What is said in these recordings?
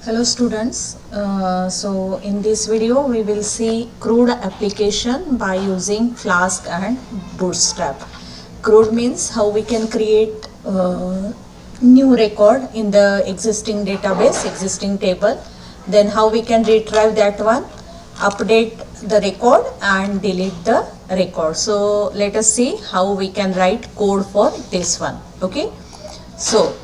Hello students, so in this video we will see CRUD application by using Flask and Bootstrap. CRUD means how we can create new record in the existing database, existing table, then how we can retrieve that one, update the record and delete the record. So let us see how we can write code for this one. Okay, so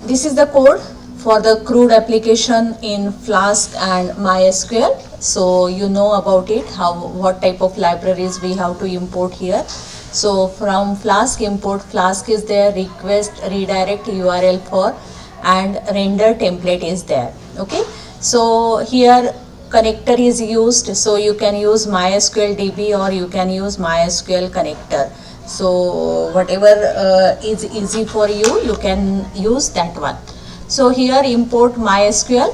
this is the code for the CRUD application in Flask and MySQL. So you know about it, what type of libraries we have to import here. So from Flask import, Flask is there, request redirect URL for, and render template is there. Okay, so here connector is used, so you can use MySQL DB or you can use MySQL connector. So whatever is easy for you, you can use that one. So here import MySQL,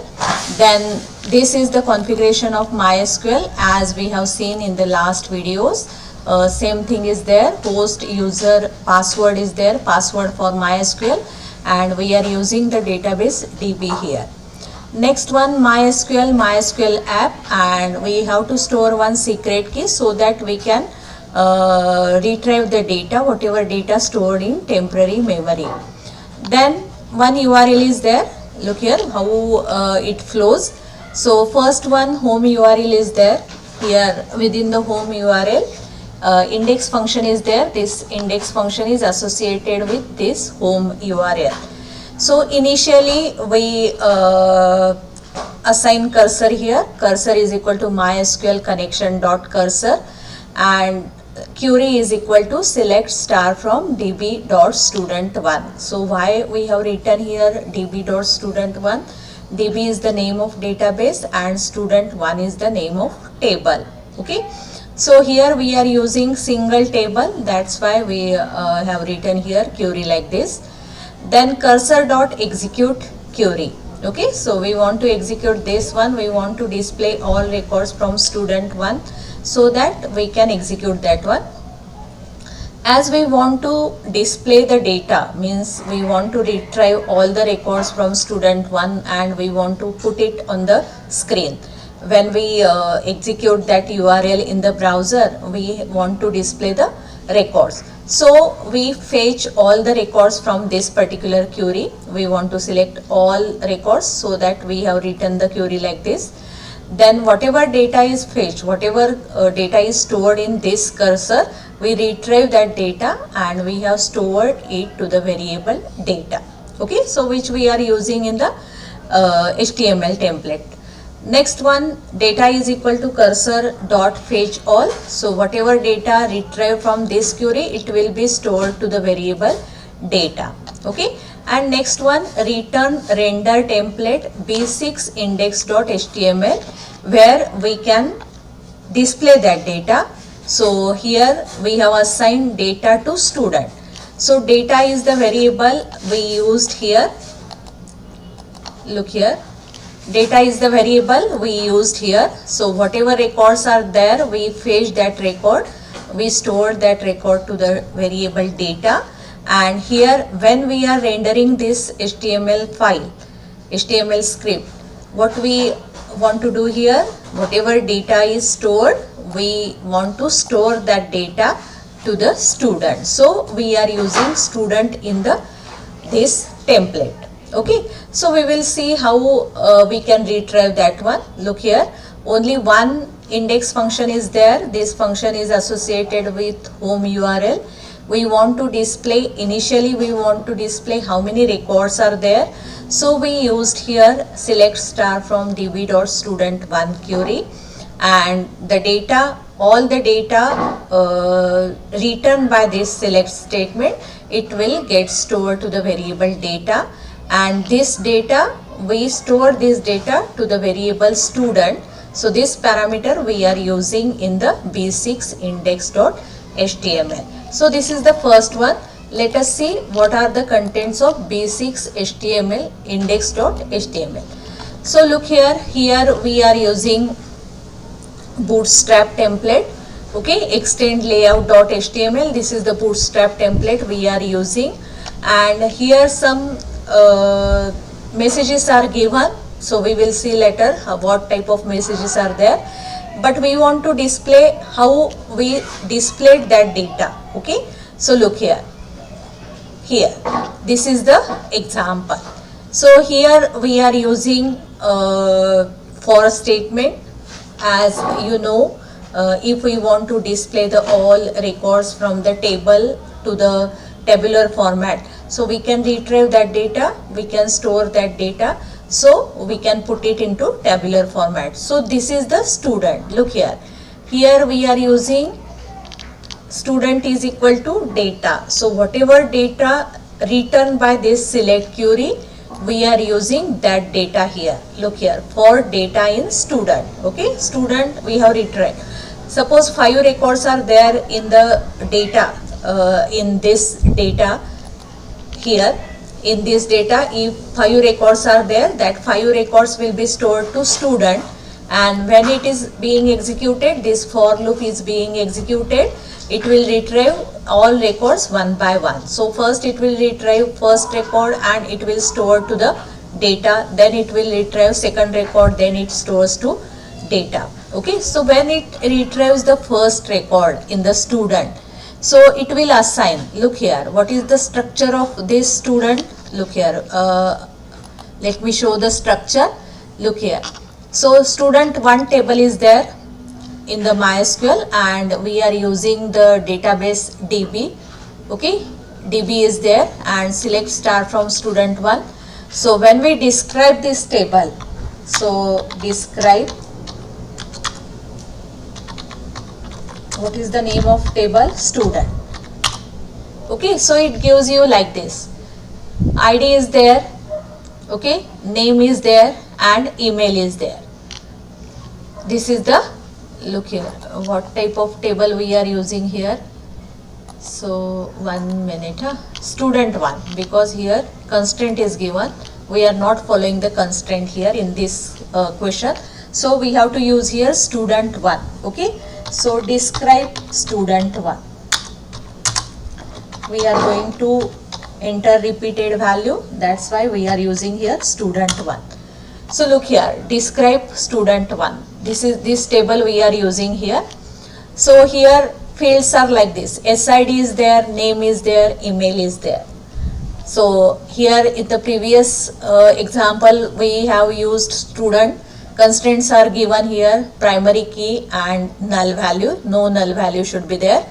then this is the configuration of MySQL as we have seen in the last videos. Same thing is there, host user password is there, password for MySQL, and we are using the database DB here. Next one, MySQL app, and we have to store one secret key so that we can retrieve the data, whatever data stored in temporary memory. Then one URL is there. Look here how it flows. So first one, home URL is there. Here within the home URL, index function is there. This index function is associated with this home URL. So initially we assign cursor here. Cursor is equal to MySQL connection dot cursor, and query is equal to select star from db.student1. So why we have written here db.student1? db is the name of database and student1 is the name of table. Okay, so here we are using single table, that's why we have written here query like this. Then cursor dot execute query. Okay, so we want to execute this one, we want to display all records from student1, so that we can execute that one. As we want to display the data, means we want to retrieve all the records from student 1 and we want to put it on the screen. When we execute that URL in the browser, we want to display the records. So we fetch all the records from this particular query. We want to select all records, so that we have written the query like this. Then whatever data is fetched, whatever data is stored in this cursor, we retrieve that data and we have stored it to the variable data. Okay, so which we are using in the HTML template. Next one, data is equal to cursor dot fetch all. So whatever data retrieved from this query, it will be stored to the variable data. Okay, and next one, return render template b6 index.html, where we can display that data. So here we have assigned data to student. So data is the variable we used here. Look here, data is the variable we used here. So whatever records are there, we fetch that record, we store that record to the variable data. And here when we are rendering this HTML file, HTML script, what we want to do here, whatever data is stored, we want to store that data to the student. So we are using student in this template. Okay, so we will see how we can retrieve that one. Look here, only one index function is there. This function is associated with home URL. We want to display, initially we want to display how many records are there. So we used here select star from db.student1 query, and the data, all the data returned by this select statement, it will get stored to the variable data. And this data, we store this data to the variable student. So this parameter we are using in the b6 index.html. So this is the first one. Let us see what are the contents of b6 html index.html. So look here, here we are using bootstrap template. Okay, extend layout.html, this is the bootstrap template we are using. And here some messages are given, so we will see later what type of messages are there, but we want to display how we displayed that data. Okay, so look here, this is the example. So here we are using for statement. As you know, if we want to display the all records from the table to the tabular format, so we can retrieve that data, we can store that data, so we can put it into tabular format. So this is the student. Look here, we are using student is equal to data. So whatever data returned by this select query, we are using that data here. Look here, for data in student. Okay, student we have retrieved. Suppose 5 records are there in the data, in this data here. In this data, if 5 records are there, that 5 records will be stored to student, and when it is being executed, this for loop is being executed, it will retrieve all records one by one. So first it will retrieve first record and it will store to the data, then it will retrieve second record, then it stores to data. Okay, so when it retrieves the first record in the student, so it will assign. Look here, what is the structure of this student? Look here, let me show the structure. Look here, so student 1 table is there in the MySQL, and we are using the database DB. Okay, DB is there, and select star from student 1. So when we describe this table, so describe, what is the name of table? Student. Okay, so it gives you like this, ID is there, okay, name is there, and email is there. This is the, look here, what type of table we are using here. So 1 minute, student 1, because here constraint is given, we are not following the constraint here in this question, so we have to use here student 1. Okay, so describe student 1, we are going to enter repeated value, that's why we are using here student 1. So look here, describe student 1, this table we are using here. So here fields are like this, SID is there, name is there, email is there. So here in the previous example we have used student, constraints are given here, primary key and null value, no null value should be there.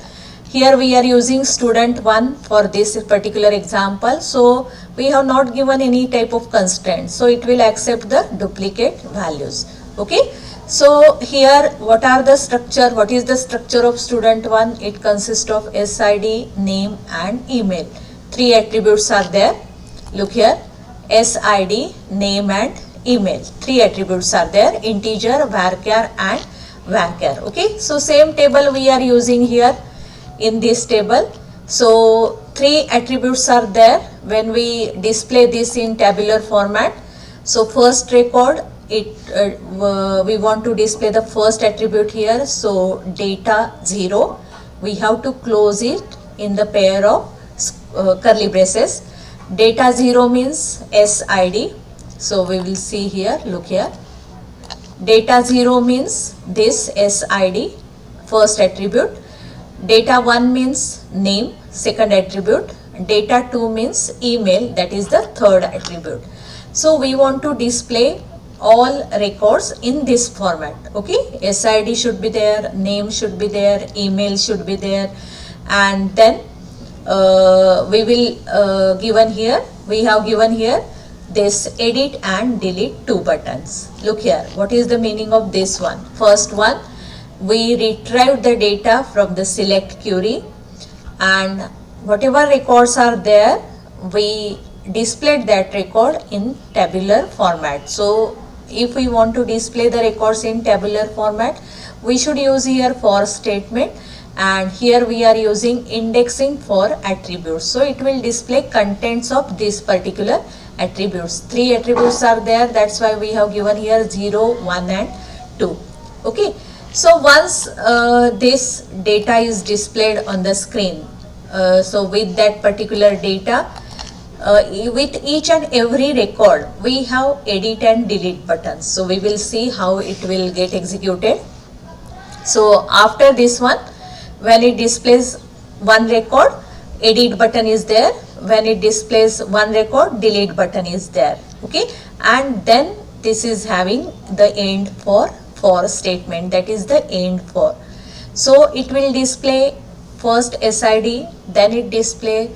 Here we are using student 1 for this particular example, so we have not given any type of constraint, so it will accept the duplicate values. Okay, so here what are the structure, what is the structure of student 1? It consists of SID, name and email. 3 attributes are there. Look here, SID, name and email. 3 attributes are there, integer, varchar and varchar. Okay, so same table we are using here in this table. So 3 attributes are there when we display this in tabular format. So first record, we want to display the first attribute here, so data 0, we have to close it in the pair of curly braces. Data 0 means SID, so we will see here, look here, data 0 means this SID, first attribute. Data 1 means name, second attribute. Data 2 means email, that is the third attribute. So we want to display all records in this format. Okay, SID should be there, name should be there, email should be there, and then we will we have given here this edit and delete 2 buttons. Look here, what is the meaning of this one? First one, we retrieved the data from the select query, and whatever records are there, we displayed that record in tabular format. So if we want to display the records in tabular format, we should use here for statement, and here we are using indexing for attributes. So it will display contents of this particular attributes. 3 attributes are there, that's why we have given here 0, 1 and 2. Okay, so once this data is displayed on the screen, so with that particular data, with each and every record we have edit and delete buttons. So we will see how it will get executed. So after this one, when it displays one record, edit button is there. When it displays one record, delete button is there. Okay, and then this is having the end for statement, that is the end for. So it will display first SID, then it display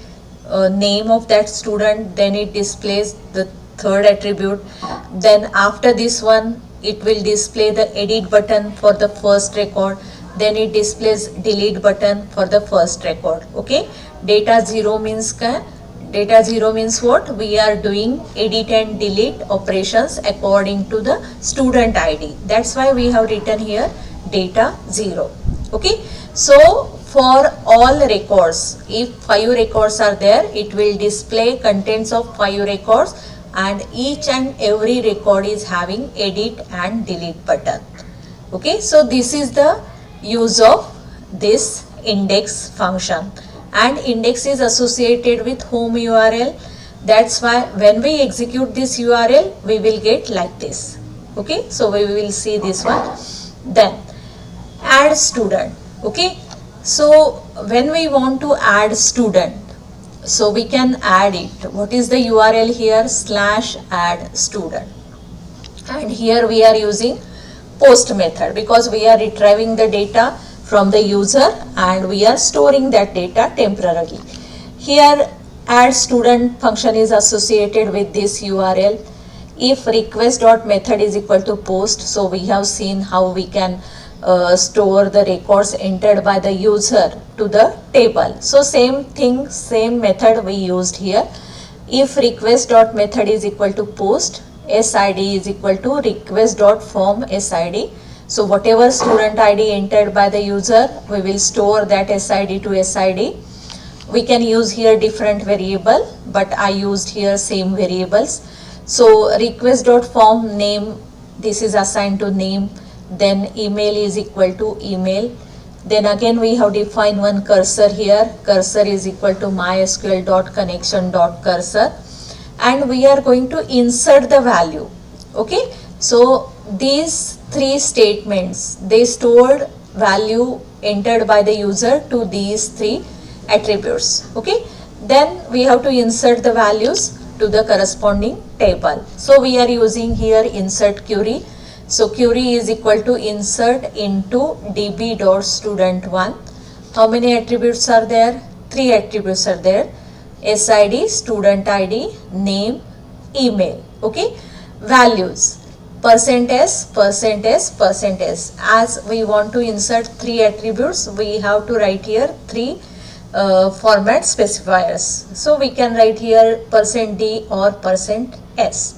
name of that student, then it displays the third attribute, then after this one it will display the edit button for the first record, then it displays delete button for the first record. Okay, data 0 means what? We are doing edit and delete operations according to the student ID. That's why we have written here data 0. Okay, so for all records, if 5 records are there, it will display contents of 5 records, and each and every record is having edit and delete button. Okay, so this is the use of this index function, and index is associated with home URL. That's why when we execute this URL, we will get like this. Okay, so we will see this one. Then add student. Okay, so when we want to add student, so we can add it. What is the URL here? /add student, and here we are using post method because we are retrieving the data from the user and we are storing that data temporarily. Here add student function is associated with this URL. If request.method is equal to post, so we have seen how we can store the records entered by the user to the table. So same thing, same method we used here. If request.method is equal to post, SID is equal to request.form SID. So whatever student ID entered by the user, we will store that SID to SID. We can use here different variable, but I used here same variables. So request.form name, this is assigned to name. Then email is equal to email. Then again we have defined one cursor here. Cursor is equal to mysql.connection.cursor, and we are going to insert the value. Okay, so these three statements, they stored value entered by the user to these three attributes. Okay, then we have to insert the values to the corresponding table. So we are using here insert query. So query is equal to insert into db.student1. How many attributes are there? 3 attributes are there. SID, student ID, name, email. Okay, values, %s, %s, %s. As we want to insert 3 attributes, we have to write here 3 format specifiers. So we can write here %d or %s.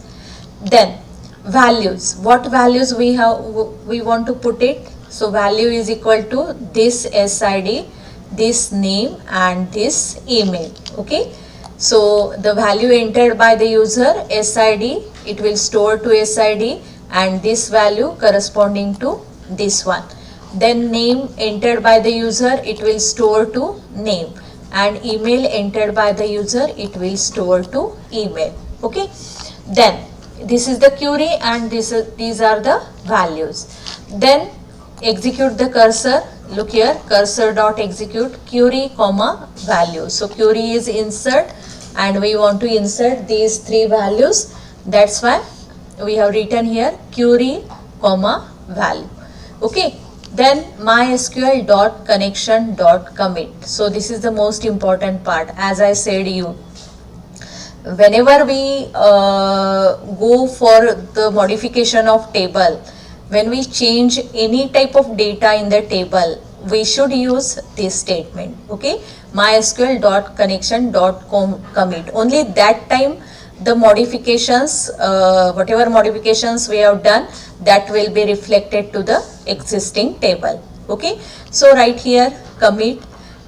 Then values, what values we want to put it? So value is equal to this SID, this name, and this email. Okay, so the value entered by the user, SID, it will store to SID, and this value corresponding to this one. Then name entered by the user, it will store to name, and email entered by the user, it will store to email. Okay, then this is the query and these are the values. Then execute the cursor. Look here, cursor dot execute query comma value. So query is insert and we want to insert these 3 values. That's why we have written here query comma value. Okay, then mysql dot connection dot commit. So this is the most important part. As I said you, whenever we go for the modification of table, when we change any type of data in the table, we should use this statement. Okay, mysql.connection.commit. Only that time the modifications, whatever modifications we have done, that will be reflected to the existing table. Okay, so right here commit,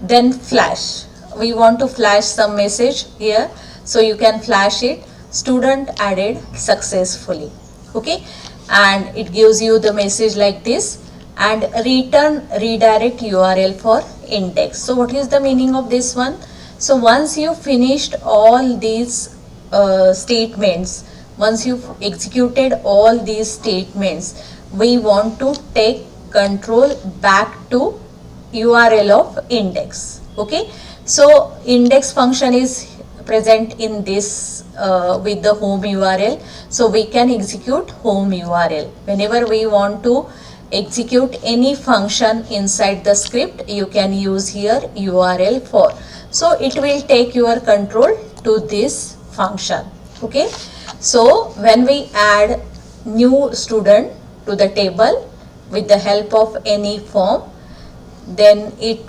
then flash. We want to flash some message here. So you can flash it, student added successfully. Okay, and it gives you the message like this, and return redirect URL for index. So what is the meaning of this one? So once you finished all these statements, once you've executed all these statements, we want to take control back to URL of index. Okay, so index function is present in this with the home URL, so we can execute home URL. Whenever we want to execute any function inside the script, you can use here URL for. So it will take your control to this function. Okay, so when we add new student to the table with the help of any form, then it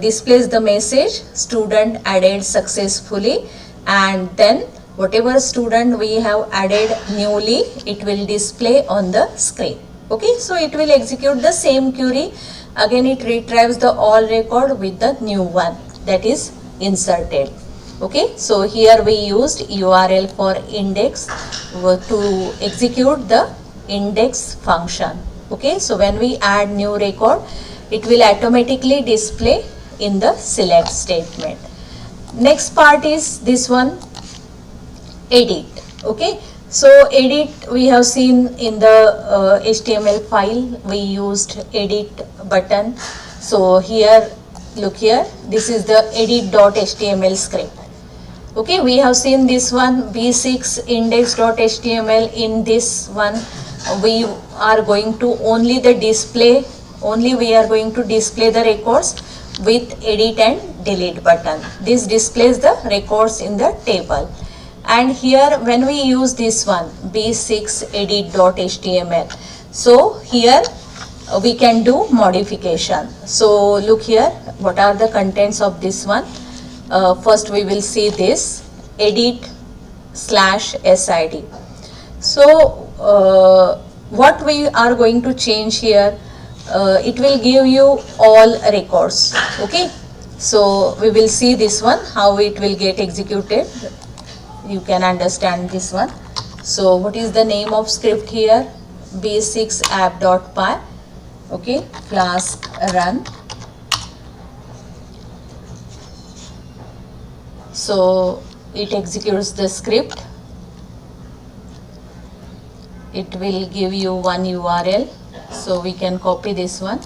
displays the message student added successfully, and then whatever student we have added newly, it will display on the screen. Okay, so it will execute the same query. Again, it retrieves the all record with the new one that is inserted. Okay, so here we used URL for index to execute the index function. Okay, so when we add new record, it will automatically display in the select statement. Next part is this one, edit. Okay, so edit we have seen in the HTML file, we used edit button. So here, look here, this is the edit.html script. Okay, we have seen this one, b6 index.html. In this one, we are going to only we are going to display the records with edit and delete button. This displays the records in the table. And here when we use this one, b6 edit.html, so here we can do modification. So look here, what are the contents of this one? First we will see this edit/sid. So what we are going to change here, it will give you all records. Okay, so we will see this one, how it will get executed. You can understand this one. So what is the name of script here? b6 app.py. Okay, flask run. So it executes the script. It will give you one URL, so we can copy this one.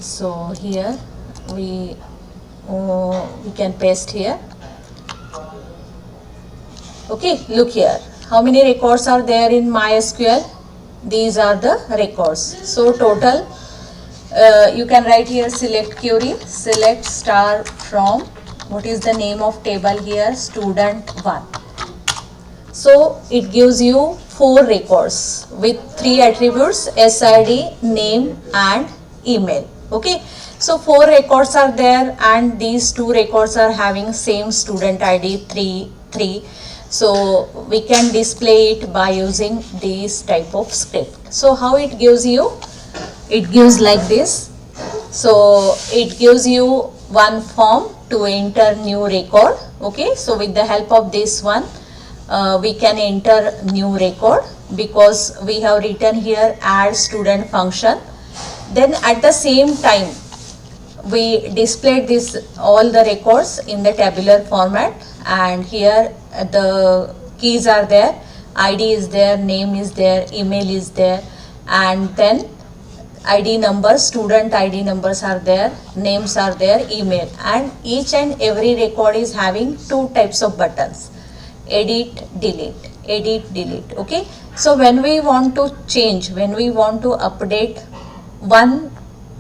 So here we can paste here. Okay, look here, how many records are there in MySQL? These are the records. So total, you can write here select query, select star from, what is the name of table here? Student1. So it gives you 4 records with 3 attributes, SID, name and email. Okay, so 4 records are there, and these 2 records are having same student ID 3. So we can display it by using this type of script. So how it gives you? It gives like this. So it gives you one form to enter new record. Okay, so with the help of this one, we can enter new record because we have written here add student function. Then at the same time, we displayed this all the records in the tabular format, and here the keys are there, ID is there, name is there, email is there, and then ID numbers, student ID numbers are there, names are there, email, and each and every record is having 2 types of buttons, edit, delete, edit, delete. Okay, so when we want to change, when we want to update one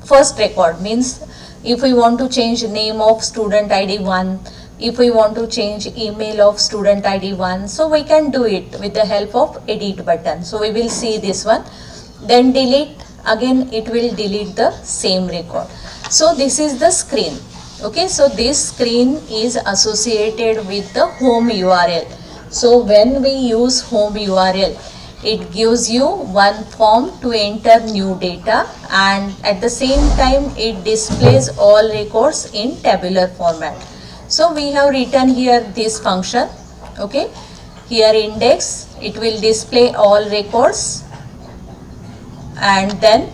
first record, means if we want to change name of student ID 1, if we want to change email of student ID 1, so we can do it with the help of edit button. So we will see this one. Then delete, again it will delete the same record. So this is the screen. Okay, so this screen is associated with the home URL. So when we use home URL, it gives you one form to enter new data, and at the same time it displays all records in tabular format. So we have written here this function. Okay, here index, it will display all records, and then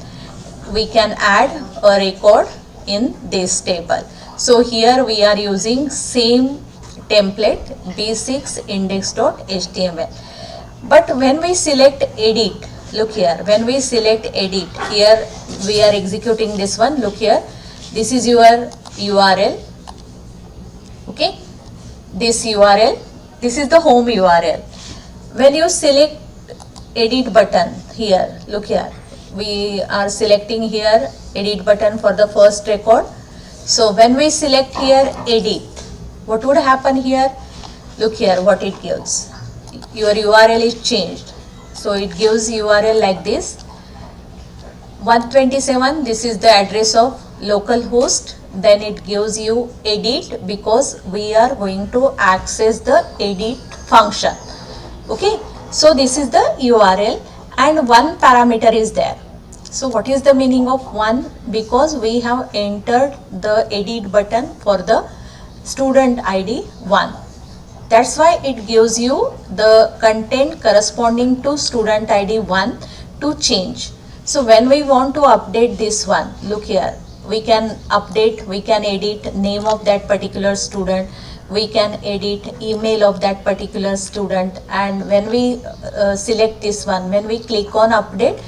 we can add a record in this table. So here we are using same template b6 index.html. But when we select edit, look here, when we select edit, here we are executing this one. Look here, this is your URL. Okay, this URL, this is the home URL. When you select edit button here, look here, we are selecting here edit button for the first record. So when we select here edit, what would happen here? Look here what it gives. Your URL is changed. So it gives URL like this, 127, this is the address of localhost. Then it gives you edit because we are going to access the edit function. Okay, so this is the URL and one parameter is there. So what is the meaning of one? Because we have entered the edit button for the student ID 1. That's why it gives you the content corresponding to student ID 1 to change. So when we want to update this one, look here, we can update, we can edit name of that particular student, we can edit email of that particular student, and when we select this one, when we click on update,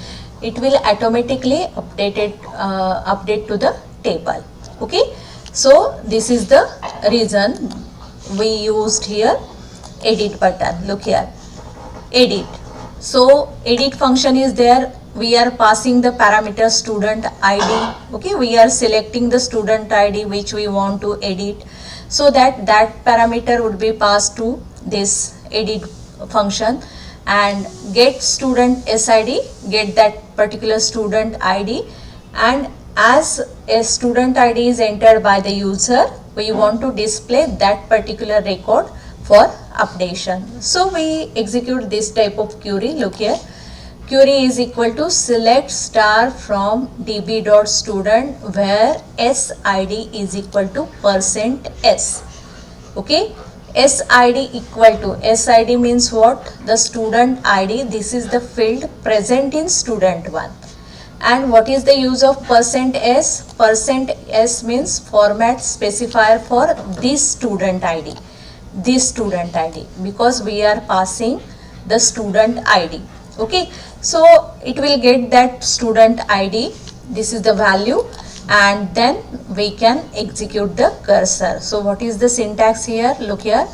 it will automatically update to the table. Okay, so this is the reason we used here edit button. Look here, edit. So edit function is there. We are passing the parameter student ID. Okay, we are selecting the student ID which we want to edit, so that parameter would be passed to this edit function, and get student SID, get that particular student ID, and as a student ID is entered by the user, we want to display that particular record for updation. So we execute this type of query. Look here, query is equal to select star from db.student where SID is equal to %s. Okay, SID equal to, SID means what? The student ID. This is the field present in student 1. And what is the use of %s? %s means format specifier for this student ID. This student ID, because we are passing the student ID. Okay, so it will get that student ID. This is the value, and then we can execute the cursor. So what is the syntax here? Look here,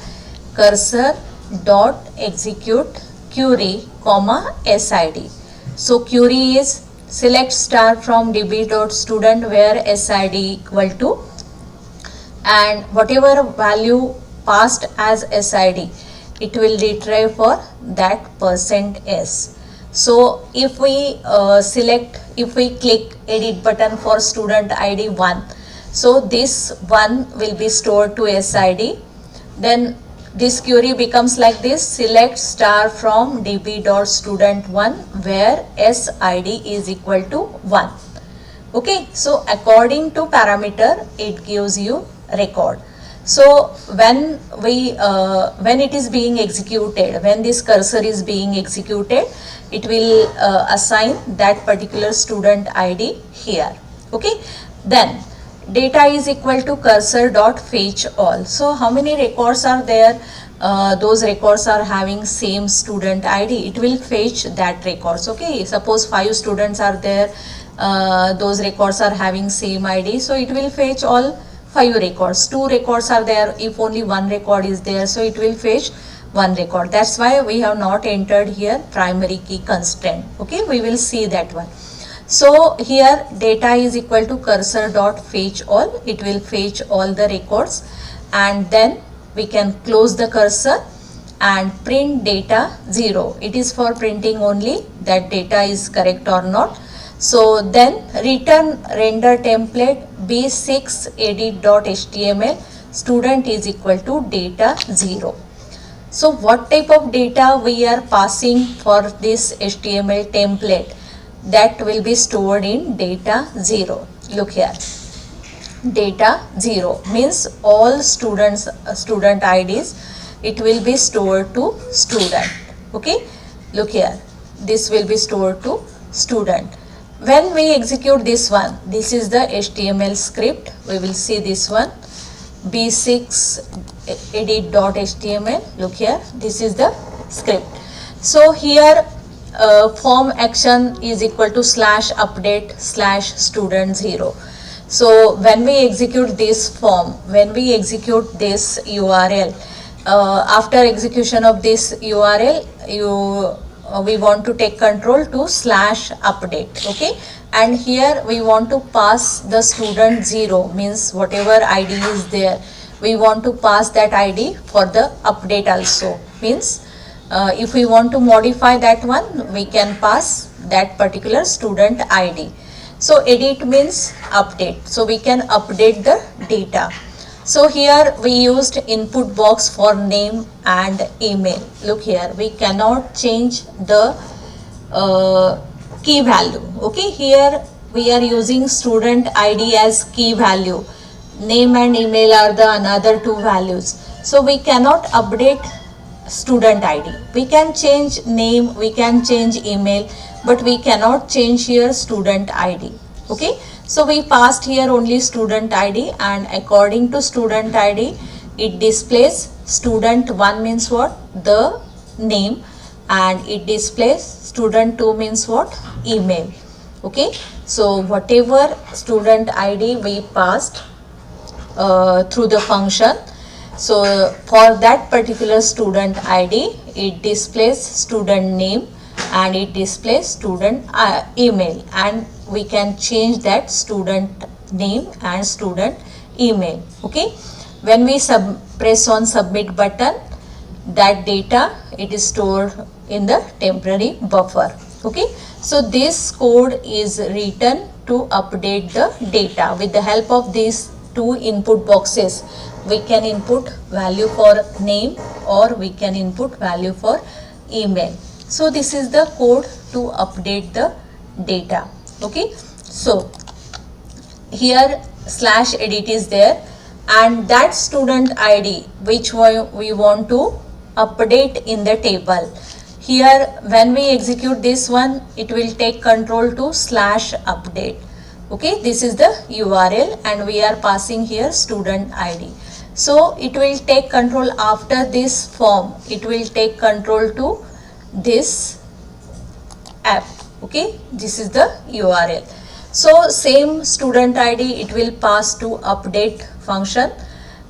cursor dot execute query comma SID. So query is select star from db.student where SID equal to, and whatever value passed as SID, it will retrieve for that %s. So if we if we click edit button for student ID 1, so this 1 will be stored to SID. Then this query becomes like this, select star from db.student1 where SID is equal to 1. Okay, so according to parameter, it gives you record. So when we when it is being executed, when this cursor is being executed, it will assign that particular student ID here. Okay, then data is equal to cursor dot fetch all. So how many records are there? Those records are having same student ID. It will fetch that records. Okay, suppose 5 students are there, those records are having same ID, so it will fetch all 5 records. 2 records are there, if only 1 record is there, so it will fetch 1 record. That's why we have not entered here primary key constraint. Okay, we will see that one. So here data is equal to cursor dot fetch all. It will fetch all the records, and then we can close the cursor and print data 0. It is for printing only that data is correct or not. So then return render template b6 edit.html student is equal to data 0. So what type of data we are passing for this HTML template? That will be stored in data 0. Look here, data 0 means all students student IDs, it will be stored to student. Okay, look here, this will be stored to student. When we execute this one, this is the HTML script. We will see this one, b6 edit.html. Look here, this is the script. So here form action is equal to /update /student0. So when we execute this form, when we execute this URL, after execution of this URL, we want to take control to /update, okay, and here we want to pass the student0, means whatever ID is there, we want to pass that ID for the update also, means if we want to modify that one, we can pass that particular student ID. So edit means update, so we can update the data. So here we used input box for name and email. Look here, we cannot change the key value, okay. Here we are using student ID as key value, name and email are the another two values, so we cannot update student ID. We can change name, we can change email, but we cannot change here student ID, okay. So we passed here only student ID, and according to student ID it displays student1 means what, the name, and it displays student2 means what, email, okay. So whatever student ID we passed through the function, so for that particular student ID it displays student name and it displays student email, and we can change that student name and student email, okay. When we press on submit button, that data, it is stored in the temporary buffer, okay. So this code is written to update the data. With the help of these two input boxes, we can input value for name or we can input value for email. So this is the code to update the data, okay. So here /edit is there, and that student ID which we want to update in the table. Here when we execute this one, it will take control to /update, okay. This is the URL and we are passing here student ID. So it will take control after this form, it will take control to this app, okay. This is the URL. So same student ID it will pass to update function.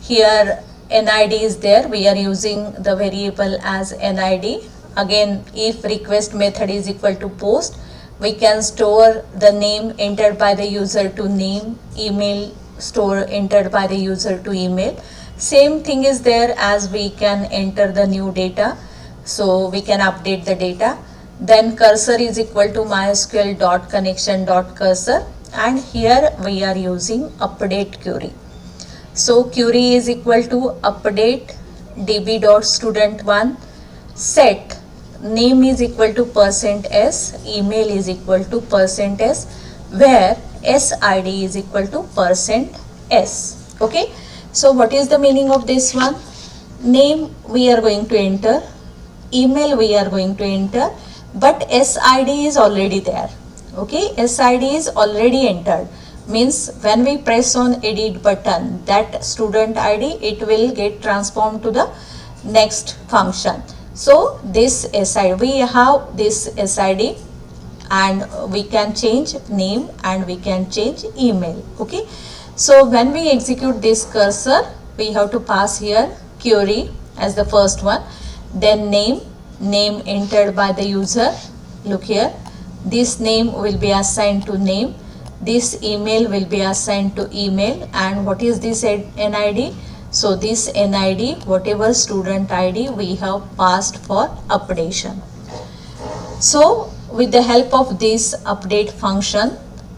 Here NID is there, we are using the variable as NID. Again, if request method is equal to post, we can store the name entered by the user to name, email store entered by the user to email. Same thing is there as we can enter the new data, so we can update the data. Then cursor is equal to mysql dot connection dot cursor, and here we are using update query. So query is equal to update db.student1 set name is equal to %s, email is equal to %s, where SID is equal to %s, okay. So what is the meaning of this one? Name we are going to enter, email we are going to enter, but SID is already there, okay. SID is already entered, means when we press on edit button, that student ID it will get transformed to the next function. So this SID, we have this SID and we can change name and we can change email, okay. So when we execute this cursor, we have to pass here query as the first one, then name entered by the user. Look here, this name will be assigned to name, this email will be assigned to email, and what is this NID? So this NID, whatever student ID we have passed for updation. So with the help of this update function,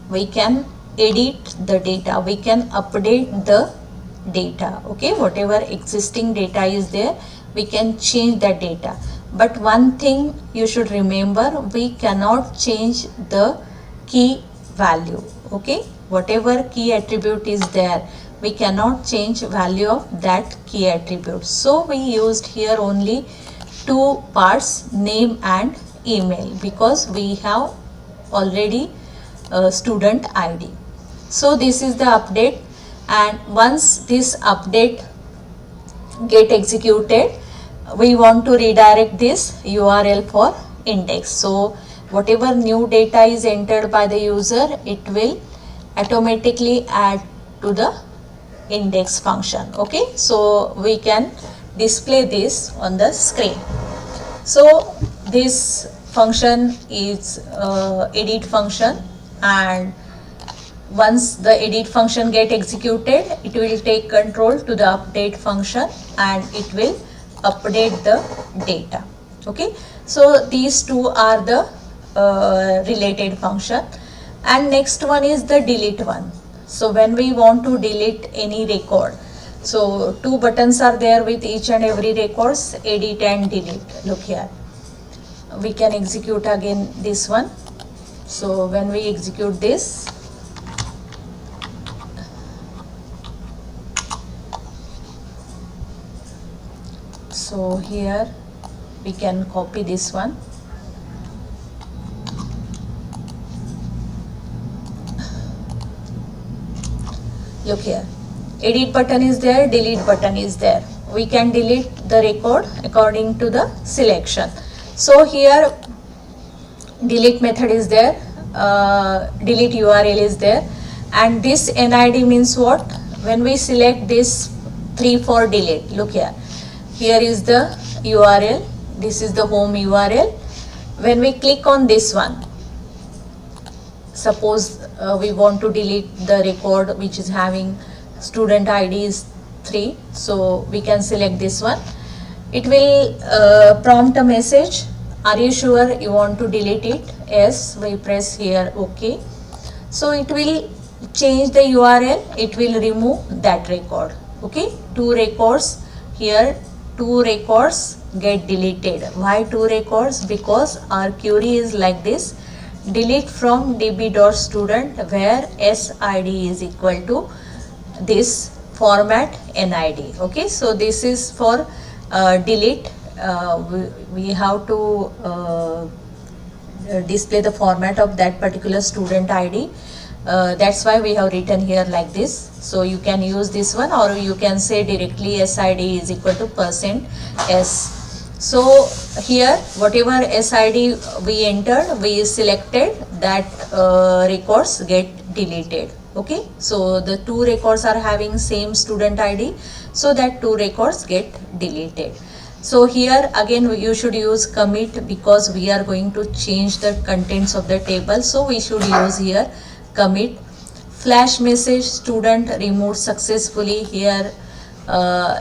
we can edit the data, we can update the data, okay. Whatever existing data is there, we can change that data. But one thing you should remember, we cannot change the key value, okay. Whatever key attribute is there, we cannot change value of that key attribute. So we used here only two parts, name and email, because we have already student ID. So this is the update, and once this update get executed, we want to redirect this URL for index. So whatever new data is entered by the user, it will automatically add to the index function. Okay, so we can display this on the screen. So this function is edit function, and once the edit function get executed, it will take control to the update function and it will update the data. Okay, so these two are the related function, and next one is the delete one. So when we want to delete any record, so two buttons are there with each and every records, edit and delete. Look here, we can execute again this one. So when we execute this, so here we can copy this one. Look here, edit button is there, delete button is there. We can delete the record according to the selection. So here delete method is there, delete URL is there, and this NID means what? When we select this 3 for delete, look here, here is the URL, this is the home URL. When we click on this one, suppose we want to delete the record which is having student ID is 3, so we can select this one. It will prompt a message, are you sure you want to delete it? Yes, we press here OK. So it will change the URL, it will remove that record. Okay, 2 records here, 2 records get deleted. Why 2 records? Because our query is like this, delete from db.student where SID is equal to this format NID. Okay, so this is for delete. We have to display the format of that particular student ID. That's why we have written here like this. So you can use this one, or you can say directly SID is equal to %s. So here whatever SID we entered, we selected, that records get deleted. Okay, so the 2 records are having same student ID, so that 2 records get deleted. So here again you should use commit, because we are going to change the contents of the table, so we should use here commit. Flash message, student removed successfully. Here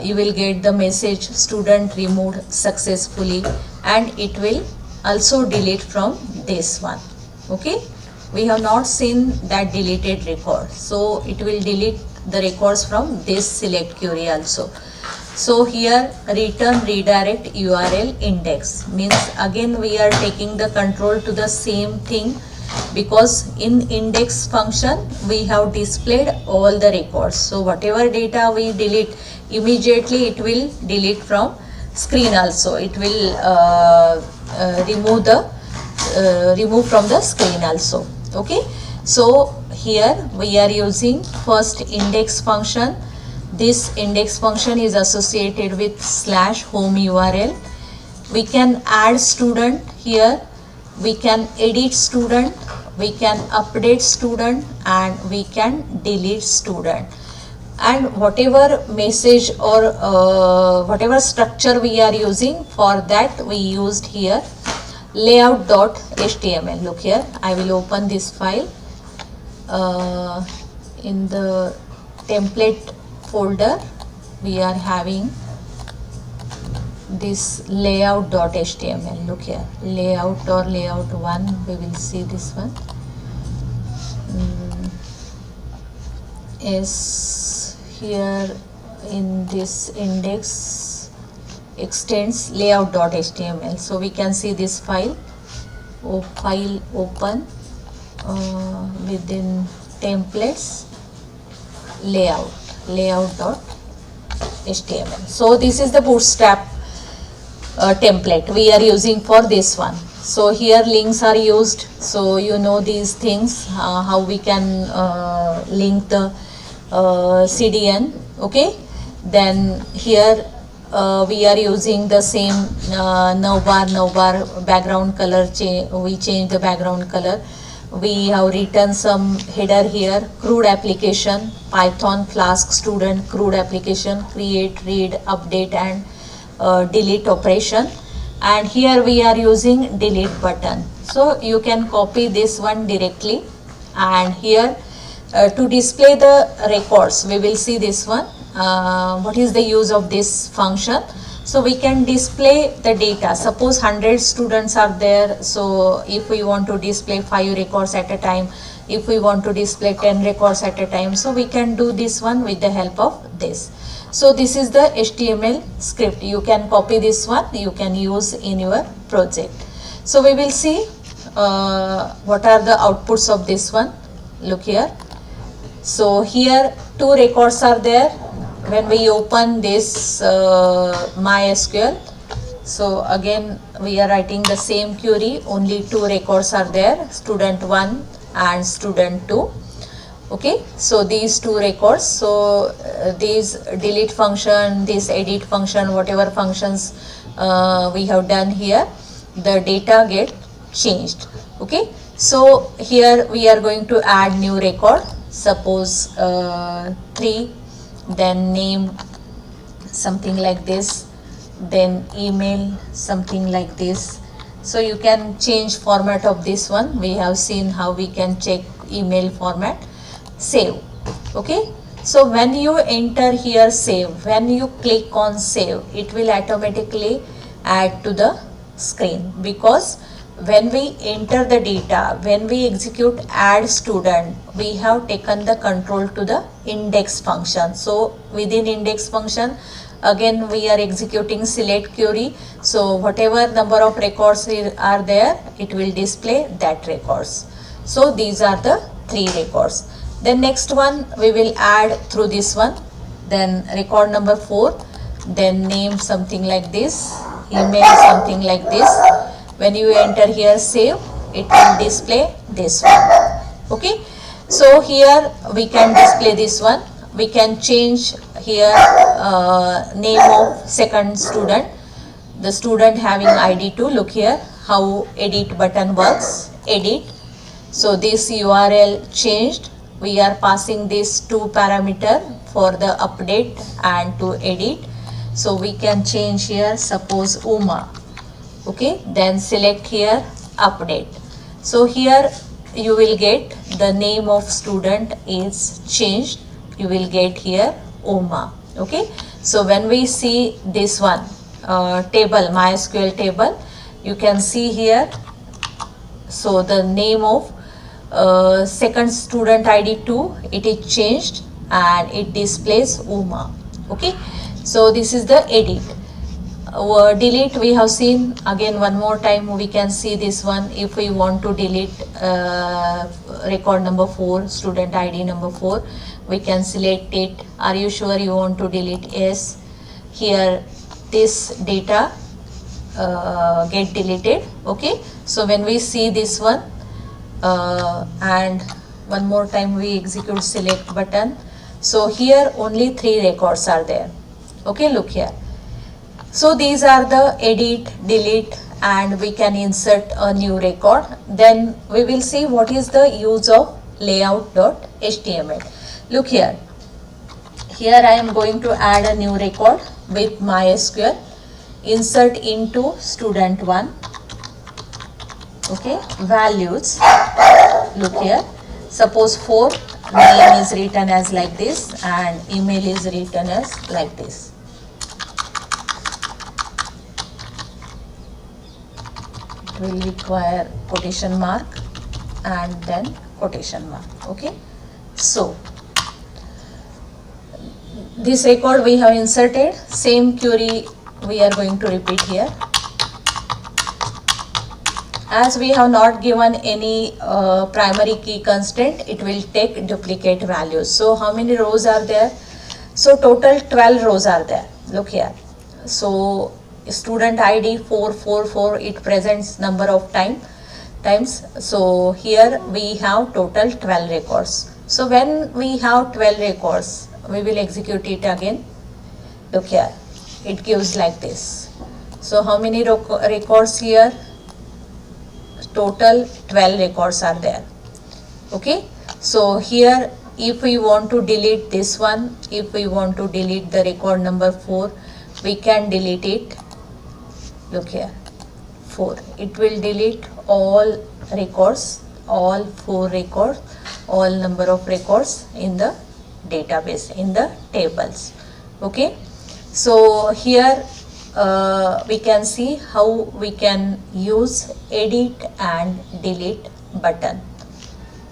you will get the message student removed successfully, and it will also delete from this one. Okay, we have not seen that deleted record, so it will delete the records from this select query also. So here return redirect URL index means again we are taking the control to the same thing, because in index function we have displayed all the records. So whatever data we delete, immediately it will delete from screen also. It will remove from the screen also. Okay, so here we are using first index function. This index function is associated with /home URL. We can add student here, we can edit student, we can update student, and we can delete student. And whatever message or whatever structure we are using, for that we used here layout.html. Look here, I will open this file. In the template folder we are having this layout.html. Look here, layout or layout 1, we will see this one. Is here in this index extends layout.html. So we can see this file, file open within templates layout.html. So this is the bootstrap template we are using for this one. So here links are used, so you know these things, how we can link the CDN. Okay, then here we are using the same navbar background color, we change the background color. We have written some header here, CRUD application, Python Flask student CRUD application, create, read, update and delete operation. And here we are using delete button. So you can copy this one directly, and here to display the records we will see this one. What is the use of this function? So we can display the data. Suppose 100 students are there, so if we want to display 5 records at a time, if we want to display 10 records at a time, so we can do this one with the help of this. So this is the HTML script. You can copy this one, you can use in your project. So we will see what are the outputs of this one. Look here. So here 2 records are there. When we open this MySQL, so again we are writing the same query, only 2 records are there, student 1 and student 2. Okay, so these 2 records, so these delete function, this edit function, whatever functions we have done here, the data get changed. Okay, so here we are going to add new record, suppose 3, then name something like this, then email something like this. So you can change format of this one. We have seen how we can check email format. Save. Okay, so when you enter here save, when you click on save, it will automatically add to the screen, because when we enter the data, when we execute add student, we have taken the control to the index function. So within index function, again we are executing select query. So whatever number of records are there, it will display that records. So these are the 3 records. Then next one we will add through this one, then record number 4, then name something like this, email something like this. When you enter here save, it will display this one. Okay, so here we can display this one. We can change here name of second student, the student having ID 2. Look here how edit button works. Edit. So this URL changed. We are passing this 2 parameter for the update and to edit. So we can change here, suppose Uma. Okay, then select here update. So here you will get the name of student is changed. You will get here Uma. Okay, so when we see this one table, MySQL table, you can see here, so the name of second student ID 2, it is changed and it displays Uma. Okay, so this is the edit. Delete we have seen. Again one more time we can see this one. If we want to delete record number 4, student ID number 4, we can select it. Are you sure you want to delete? Yes. Here this data get deleted. Okay, so when we see this one and one more time we execute select button, so here only 3 records are there. Okay, look here. So these are the edit, delete, and we can insert a new record. Then we will see what is the use of layout.html. Look here. Here I am going to add a new record with MySQL. Insert into student 1. Okay, values. Look here. Suppose 4, name is written as like this and email is written as like this. Will require quotation mark and then quotation mark. Okay, so this record we have inserted, same query we are going to repeat here. As we have not given any primary key constraint, it will take duplicate values. So how many rows are there? So total 12 rows are there. Look here. So student ID 444, it presents number of times. So here we have total 12 records. So when we have 12 records, we will execute it again. Look here, it gives like this. So how many records here? Total 12 records are there. Okay, so here if we want to delete this one, if we want to delete the record number 4, we can delete it. Look here, 4, it will delete all records, all 4 records, all number of records in the database, in the tables. Okay, so here we can see how we can use edit and delete button.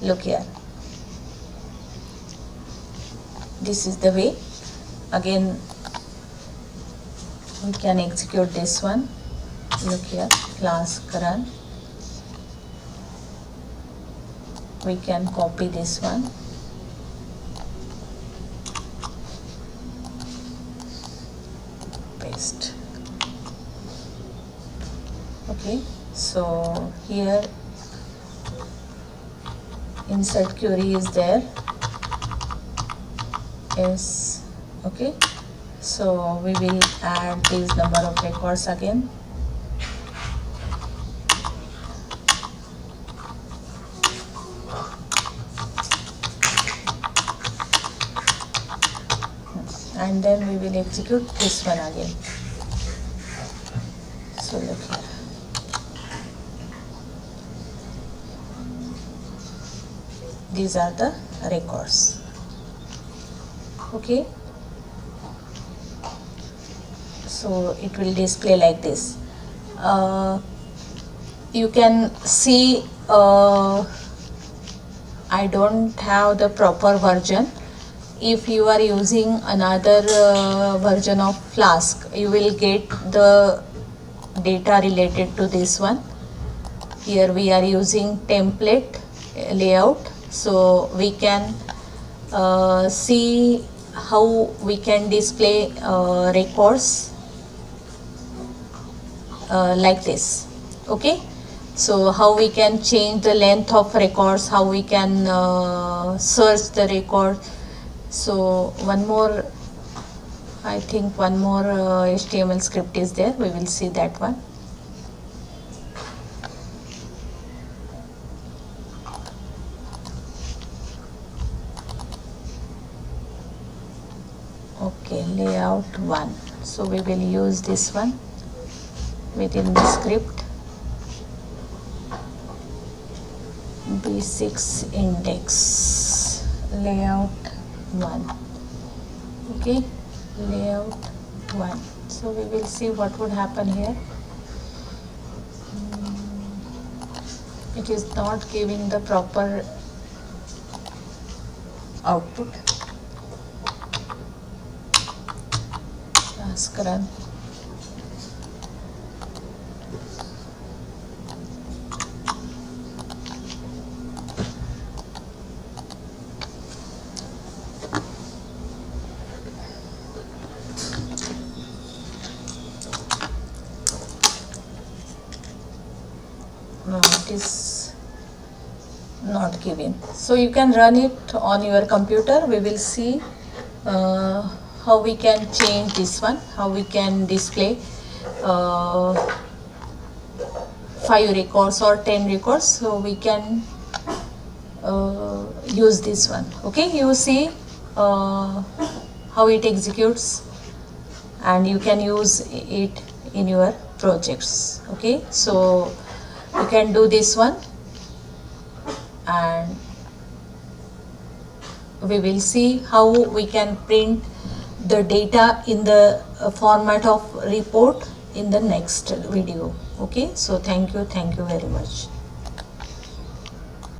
Look here, this is the way. Again we can execute this one. Look here, class Karan. We can copy this one. Paste. Okay, so here insert query is there. Yes, okay, so we will add this number of records again. And then we will execute this one again. So look here. These are the records. Okay. So it will display like this. You can see I don't have the proper version. If you are using another version of Flask, you will get the data related to this one. Here we are using template layout, so we can see how we can display records like this. Okay, so how we can change the length of records, how we can search the record. So one more, I think one more HTML script is there. We will see that one. Okay, layout 1. So we will use this one within the script. B6 index layout 1. Okay, layout 1. So we will see what would happen here. It is not giving the proper output. Ask run. No, it is not given. So you can run it on your computer. We will see how we can change this one, how we can display 5 records or 10 records. So we can use this one. Okay, you see how it executes, and you can use it in your projects. Okay, so you can do this one, and we will see how we can print the data in the format of report in the next video. Okay, so thank you very much.